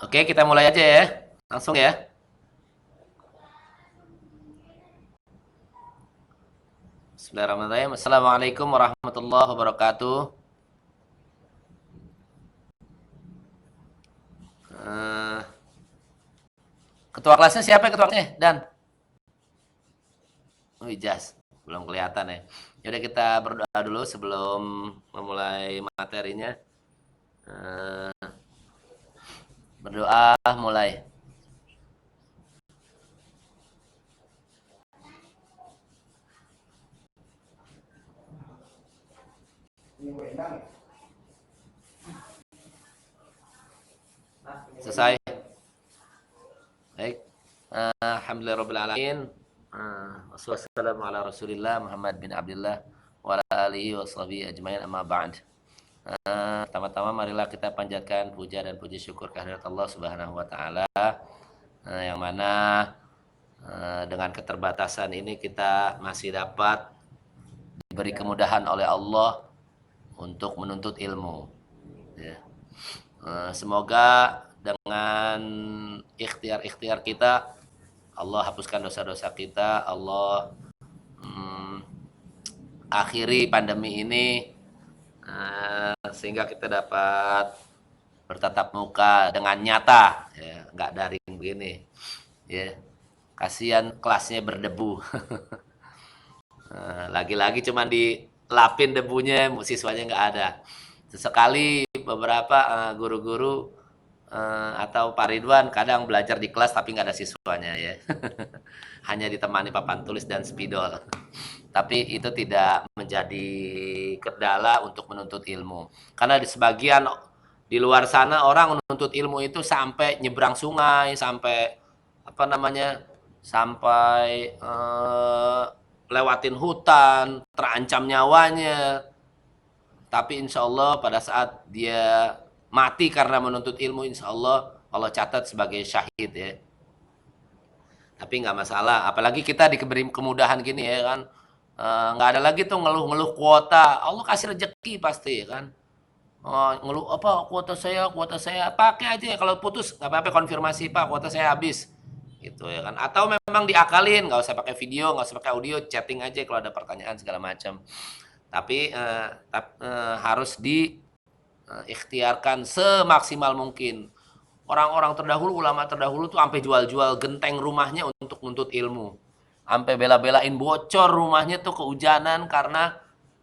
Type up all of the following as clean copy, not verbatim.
Oke, kita mulai aja ya. Langsung ya. Bismillahirrahmanirrahim. Assalamualaikum warahmatullahi wabarakatuh. Eh, Ketua kelasnya siapa ya ketua kelasnya? Dan Ijas. Belum kelihatan ya. Yaudah kita berdoa dulu sebelum memulai materinya. Eh, Berdoa mulai. Selesai. Baik. Alhamdulillahirrahmanirrahim. Wassalamu ala rasulillah Muhammad bin Abdullah wa ala alihi wa sahbihi ajmain amma ba'd. Pertama-tama marilah kita panjatkan puja dan puji syukur kehadirat Allah Subhanahu wa taala, yang mana dengan keterbatasan ini kita masih dapat diberi kemudahan oleh Allah untuk menuntut ilmu. Ya. Semoga dengan ikhtiar-ikhtiar kita Allah hapuskan dosa-dosa kita, Allah akhiri pandemi ini, sehingga kita dapat bertatap muka dengan nyata, ya, nggak daring begini, ya. Kasihan kelasnya berdebu. Lagi-lagi cuma dilapin debunya, siswanya nggak ada. Sesekali beberapa guru-guru atau Pak Ridwan kadang belajar di kelas tapi nggak ada siswanya ya. Hanya ditemani papan tulis dan spidol. Tapi itu tidak menjadi kendala untuk menuntut ilmu. Karena di sebagian di luar sana orang menuntut ilmu itu sampai nyebrang sungai, sampai apa namanya, sampai lewatin hutan, terancam nyawanya. Tapi insya Allah pada saat dia mati karena menuntut ilmu, insya Allah Allah catat sebagai syahid ya. Tapi nggak masalah, apalagi kita diberi kemudahan gini ya kan. Nggak ada lagi tuh ngeluh-ngeluh kuota. Allah kasih rezeki pasti ya kan. Ngeluh apa kuota saya pakai aja ya, kalau putus nggak apa-apa, konfirmasi Pak kuota saya habis gitu ya kan. Atau memang diakalin, nggak usah pakai video, nggak usah pakai audio, chatting aja kalau ada pertanyaan segala macam. Tapi harus diikhtiarkan semaksimal mungkin. Orang-orang terdahulu, ulama terdahulu tuh sampai jual-jual genteng rumahnya untuk nuntut ilmu. Sampai bela-belain bocor rumahnya tuh kehujanan karena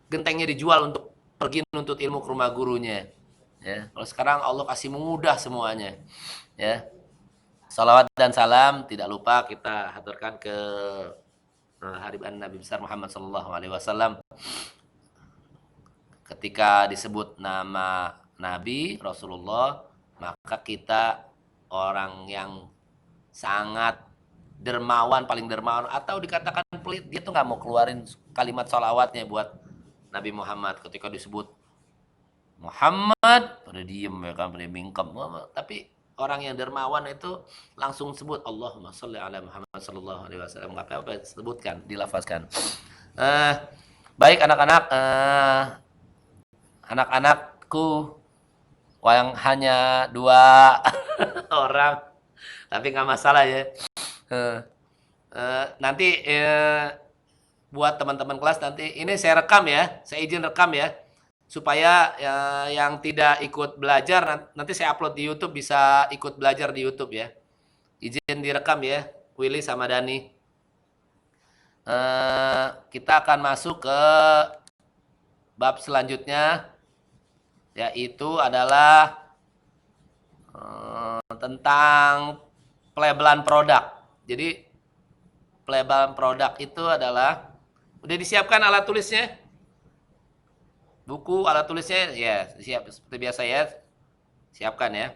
gentengnya dijual untuk pergi nuntut ilmu ke rumah gurunya. Ya, kalau sekarang Allah kasih mudah semuanya. Ya, salawat dan salam tidak lupa kita haturkan ke hariban Nabi besar Muhammad Sallallahu Alaihi Wasallam. Ketika disebut nama Nabi Rasulullah, maka kita orang yang sangat dermawan, paling dermawan, atau dikatakan pelit, dia tuh nggak mau keluarin kalimat salawatnya buat Nabi Muhammad. Ketika disebut Muhammad, pada diem ya kan, pada mingkem. Tapi orang yang dermawan itu langsung sebut Allahumma sholli ala Muhammad sallallahu alaihi wasallam. Nggak apa-apa sebutkan, dilafazkan. Eh, Baik anak-anak, anak-anakku yang hanya dua orang, tapi nggak masalah ya. Nanti buat teman-teman kelas, nanti ini saya rekam ya, saya izin rekam ya, supaya yang tidak ikut belajar nanti saya upload di YouTube, bisa ikut belajar di YouTube ya. Izin direkam ya, Willy sama Dani. Kita akan masuk ke bab selanjutnya, yaitu adalah tentang pelabelan produk. Jadi pelabelan produk itu adalah, udah disiapkan alat tulisnya, buku alat tulisnya ya, siap seperti biasa ya, siapkan ya.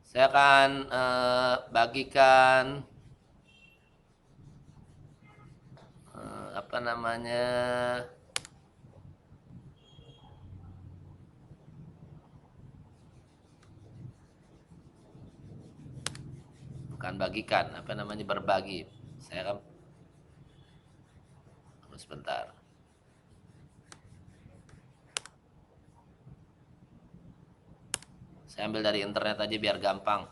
Saya akan bagikan apa namanya, bukan bagikan, apa namanya, berbagi. Saya akan sebentar. Saya ambil dari internet aja biar gampang.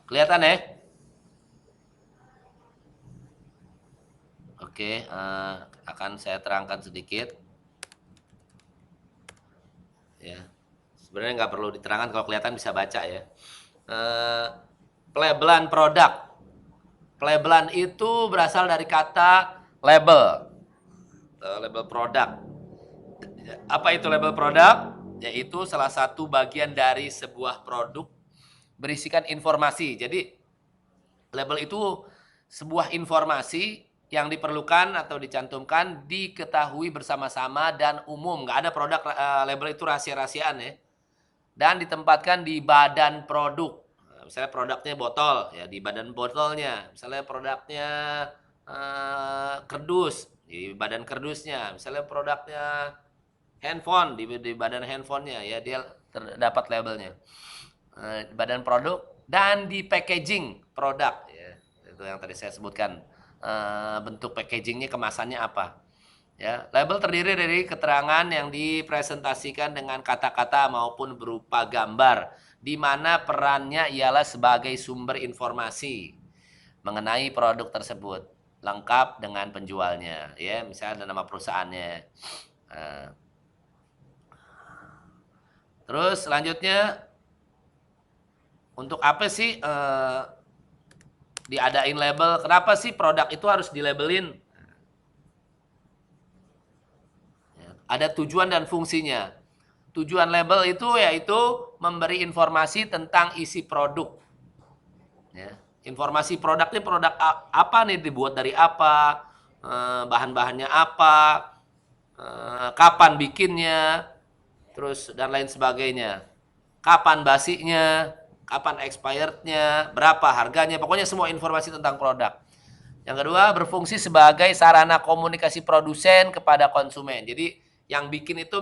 Kelihatan ya? Oke, akan saya terangkan sedikit. Ya, sebenarnya nggak perlu diterangkan, kalau kelihatan bisa baca ya. Pelabelan produk. Pelabelan itu berasal dari kata label. Label produk. Apa itu label produk? Yaitu salah satu bagian dari sebuah produk berisikan informasi. Jadi label itu sebuah informasi yang diperlukan atau dicantumkan, diketahui bersama-sama dan umum. Nggak ada produk label itu rahasia-rahasiaan ya. Dan ditempatkan di badan produk. Misalnya produknya botol, ya di badan botolnya. Misalnya produknya kerdus, di badan kerdusnya. Misalnya produknya handphone, di badan handphonenya, ya dia terdapat labelnya. Badan produk dan di packaging produk, ya itu yang tadi saya sebutkan. Bentuk packagingnya, kemasannya apa. Ya, label terdiri dari keterangan yang dipresentasikan dengan kata-kata maupun berupa gambar, di mana perannya ialah sebagai sumber informasi mengenai produk tersebut, lengkap dengan penjualnya. Ya, misalnya ada nama perusahaannya. Terus selanjutnya, untuk apa sih diadain label? Kenapa sih produk itu harus dilabelin? Ada tujuan dan fungsinya. Tujuan label itu yaitu memberi informasi tentang isi produk. Ya. Informasi produknya, produk apa nih, dibuat dari apa, bahan-bahannya apa, kapan bikinnya, terus dan lain sebagainya. Kapan basinya, kapan expirednya, berapa harganya, pokoknya semua informasi tentang produk. Yang kedua, berfungsi sebagai sarana komunikasi produsen kepada konsumen. Jadi yang bikin itu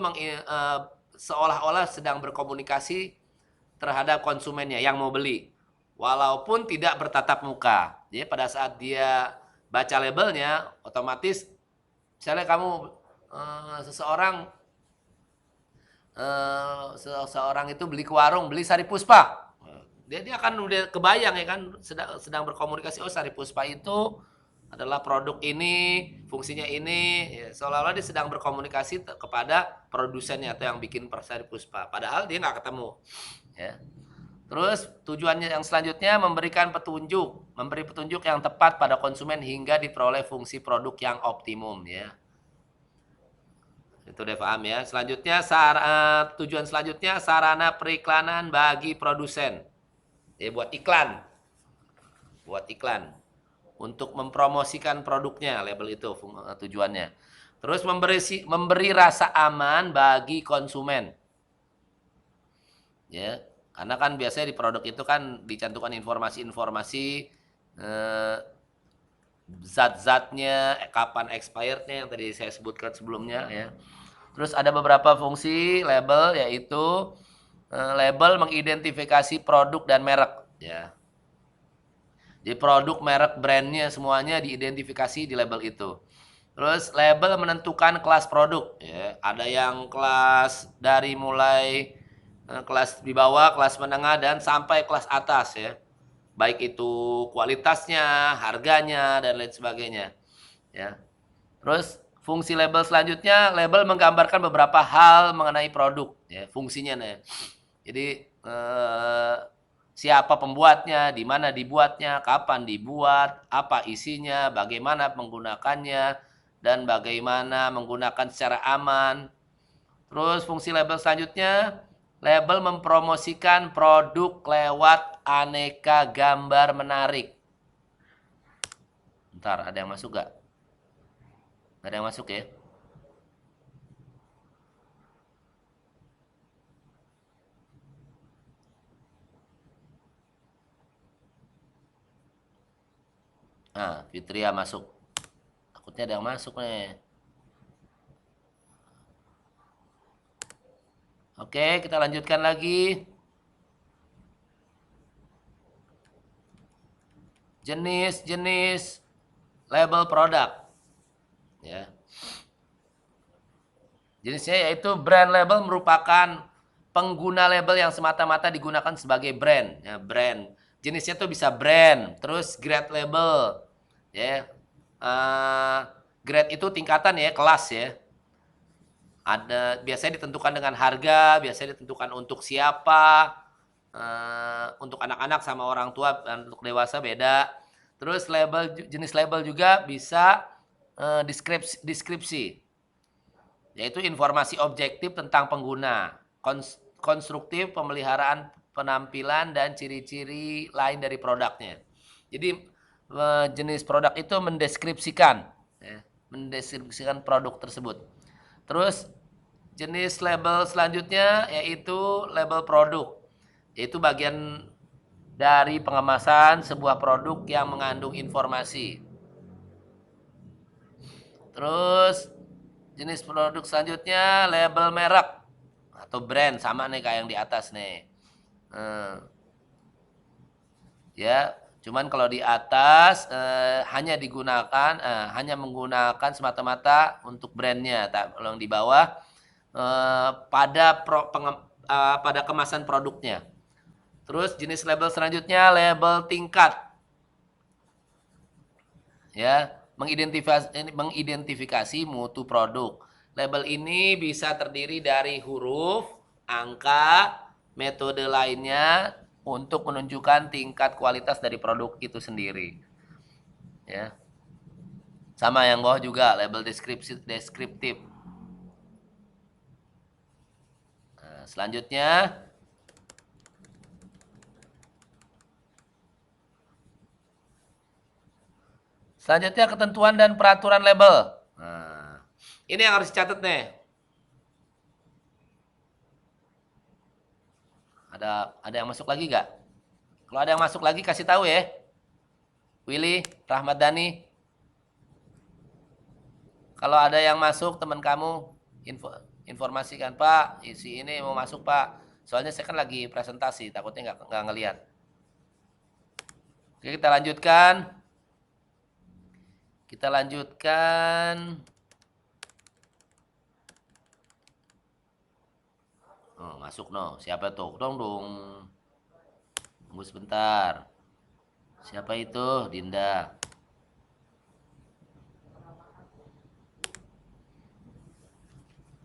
seolah-olah sedang berkomunikasi terhadap konsumennya yang mau beli, walaupun tidak bertatap muka. Jadi pada saat dia baca labelnya, otomatis misalnya kamu seseorang itu beli ke warung, beli Sari Puspa, dia akan udah kebayang ya kan, sedang berkomunikasi. Oh, Sari Puspa itu adalah produk ini, fungsinya ini, ya, seolah-olah dia sedang berkomunikasi kepada produsennya atau yang bikin Sari Puspa, padahal dia nggak ketemu ya. Terus tujuannya yang selanjutnya, memberi petunjuk yang tepat pada konsumen hingga diperoleh fungsi produk yang optimum ya. Itu udah paham ya. Selanjutnya, tujuan selanjutnya, sarana periklanan bagi produsen. Ya, buat iklan. Untuk mempromosikan produknya, label itu tujuannya. Terus memberi rasa aman bagi konsumen. Ya, karena kan biasanya di produk itu kan dicantumkan informasi-informasi, zat-zatnya, kapan expirednya yang tadi saya sebutkan sebelumnya ya. Terus ada beberapa fungsi label, yaitu label mengidentifikasi produk dan merek ya. Di produk, merek, brandnya semuanya diidentifikasi di label itu. Terus label menentukan kelas produk ya. Ada yang kelas dari mulai kelas di bawah, kelas menengah, dan sampai kelas atas ya. Baik itu kualitasnya, harganya, dan lain sebagainya ya. Terus fungsi label selanjutnya, label menggambarkan beberapa hal mengenai produk ya, fungsinya nih. Jadi siapa pembuatnya, di mana dibuatnya, kapan dibuat, apa isinya, bagaimana menggunakannya, dan bagaimana menggunakan secara aman. Terus fungsi label selanjutnya, label mempromosikan produk lewat aneka gambar menarik. Bentar, ada yang masuk gak? Ada yang masuk ya? Nah, Fitria masuk. Takutnya ada yang masuk nih. Oke, kita lanjutkan lagi. Jenis-jenis label produk. Ya. Jenisnya yaitu brand label merupakan pengguna label yang semata-mata digunakan sebagai brand. Ya, brand. Jenisnya tuh bisa brand, terus grade label. Ya. Grade itu tingkatan ya, kelas ya. Ada biasanya ditentukan dengan harga, biasanya ditentukan untuk siapa, untuk anak-anak sama orang tua, dan untuk dewasa beda. Terus jenis label juga bisa deskripsi, yaitu informasi objektif tentang pengguna, konstruktif, pemeliharaan penampilan dan ciri-ciri lain dari produknya. Jadi jenis produk itu mendeskripsikan, ya, mendeskripsikan produk tersebut. Terus jenis label selanjutnya yaitu label produk, yaitu bagian dari pengemasan sebuah produk yang mengandung informasi. Terus jenis produk selanjutnya label merek atau brand, sama nih kayak yang di atas nih. Ya, cuman kalau di atas hanya menggunakan semata-mata untuk brandnya. Kalau yang di bawah pada kemasan produknya. Terus jenis label selanjutnya label tingkat. Ya, mengidentifikasi mutu produk. Label ini bisa terdiri dari huruf, angka, metode lainnya untuk menunjukkan tingkat kualitas dari produk itu sendiri. Ya. Sama yang bawah juga label deskriptif. Nah, selanjutnya ketentuan dan peraturan label. Nah, ini yang harus dicatat nih. Ada yang masuk lagi gak? Kalau ada yang masuk lagi kasih tahu ya. Willy, Rahmat Dhani. Kalau ada yang masuk teman kamu informasikan, Pak, isi ini mau masuk Pak. Soalnya saya kan lagi presentasi, takutnya nggak ngelihat. Oke, kita lanjutkan. Oh, masuk no. Siapa tuh? Dong. Tunggu sebentar. Siapa itu? Dinda.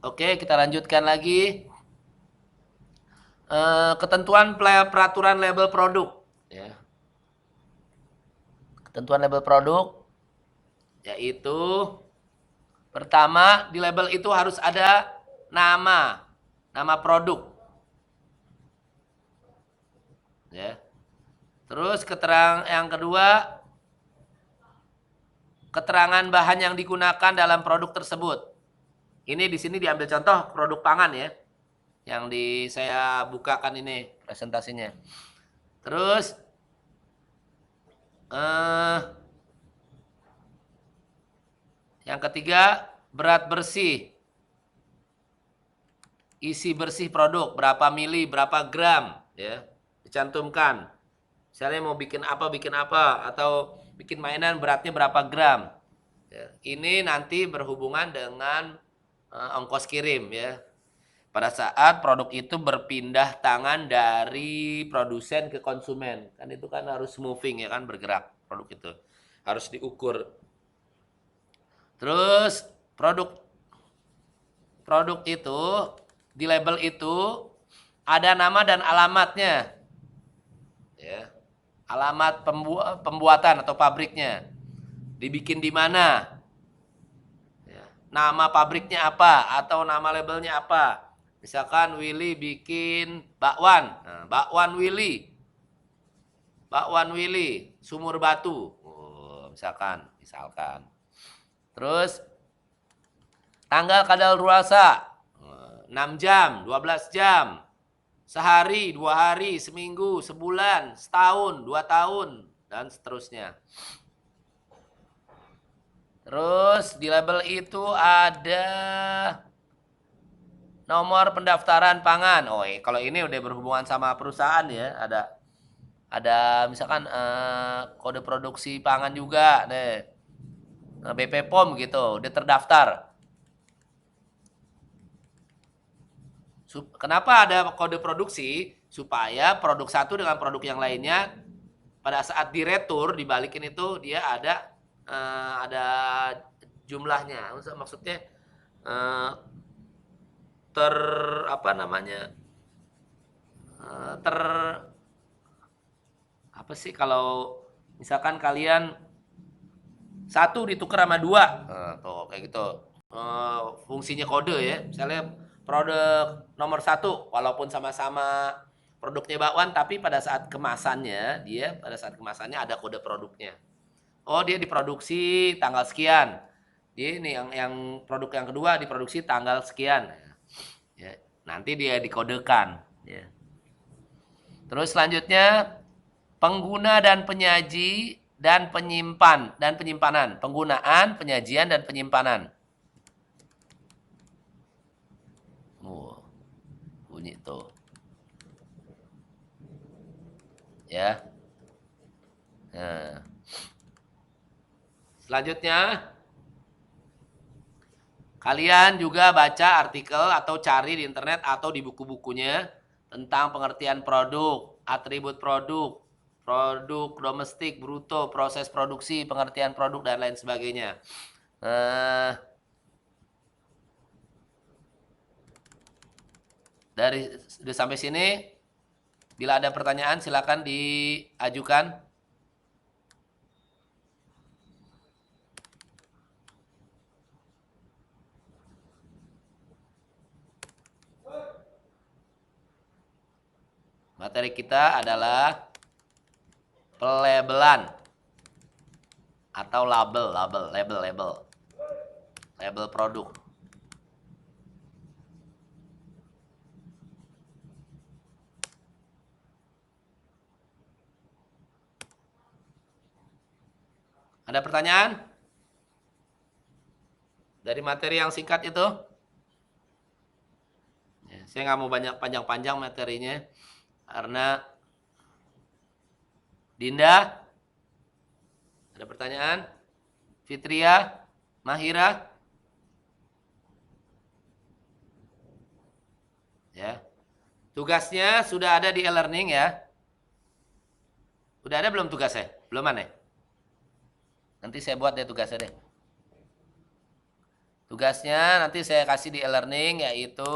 Oke, kita lanjutkan lagi. Ketentuan peraturan label produk. Ya. Ketentuan label produk yaitu pertama di label itu harus ada nama produk. Ya. Terus yang kedua, keterangan bahan yang digunakan dalam produk tersebut. Ini di sini diambil contoh produk pangan ya, yang saya bukakan ini presentasinya. Terus yang ketiga, berat bersih, isi bersih produk, berapa mili, berapa gram, ya, dicantumkan. Misalnya mau bikin apa, atau bikin mainan beratnya berapa gram. Ya, ini nanti berhubungan dengan ongkos kirim ya. Pada saat produk itu berpindah tangan dari produsen ke konsumen, kan itu kan harus moving ya kan, bergerak produk itu. Harus diukur. Terus produk itu di label itu ada nama dan alamatnya. Ya. Alamat pembuatan atau pabriknya. Dibikin di mana? Ya. Nama pabriknya apa atau nama labelnya apa? Misalkan Willy bikin bakwan. Nah, bakwan Willy. Sumur Batu. Oh, misalkan. Terus tanggal kadaluarsa 6 jam, 12 jam. Sehari, 2 hari, seminggu, sebulan, setahun, 2 tahun, dan seterusnya. Terus di label itu ada nomor pendaftaran pangan. Oh, kalau ini udah berhubungan sama perusahaan ya, ada misalkan kode produksi pangan juga deh. BP POM gitu, udah terdaftar. Kenapa ada kode produksi? Supaya produk satu dengan produk yang lainnya pada saat diretur dibalikin itu dia ada jumlahnya. Maksudnya eh, ter apa namanya ter apa sih kalau misalkan kalian satu ditukar sama dua, tuh kayak gitu. Fungsinya kode ya, misalnya produk nomor satu, walaupun sama-sama produknya bakwan, tapi pada saat kemasannya ada kode produknya. Oh, dia diproduksi tanggal sekian. Dia ini yang produk yang kedua diproduksi tanggal sekian. Ya, nanti dia dikodekan. Ya. Terus selanjutnya pengguna dan penyaji dan penyimpanan, penggunaan, penyajian dan penyimpanan. Bunyi tuh. Ya. Nah. Selanjutnya kalian juga baca artikel atau cari di internet atau di buku-bukunya tentang pengertian produk, atribut produk, produk domestik, bruto, proses produksi, pengertian produk, dan lain sebagainya. Sudah sampai sini, bila ada pertanyaan silakan diajukan. Materi kita adalah pelabelan atau label produk. Ada pertanyaan dari materi yang singkat itu? Saya nggak mau banyak panjang-panjang materinya karena Dinda, ada pertanyaan? Fitria, Mahira, ya. Tugasnya sudah ada di e-learning ya. Udah ada belum tugasnya? Belum aneh. Nanti saya buat deh tugasnya deh. Tugasnya nanti saya kasih di e-learning yaitu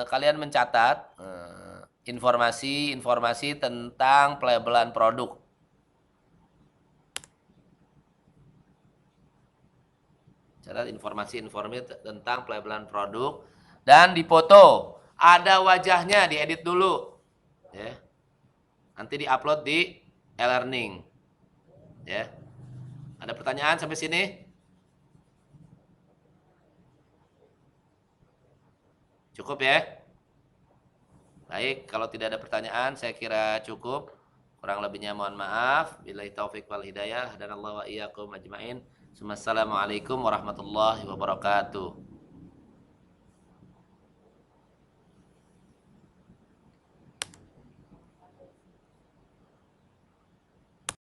kalian mencatat informasi-informasi tentang pelabelan produk. Catat informasi-informasi tentang pelabelan produk dan dipoto. Ada wajahnya, diedit dulu. Ya. Nanti diupload di e-learning. Ya. Ada pertanyaan sampai sini? Cukup ya? Baik, kalau tidak ada pertanyaan saya kira cukup. Kurang lebihnya mohon maaf. Billahi taufik wal hidayah. Hadanallahu wa iyyakum ajmain. Assalamualaikum warahmatullahi wabarakatuh.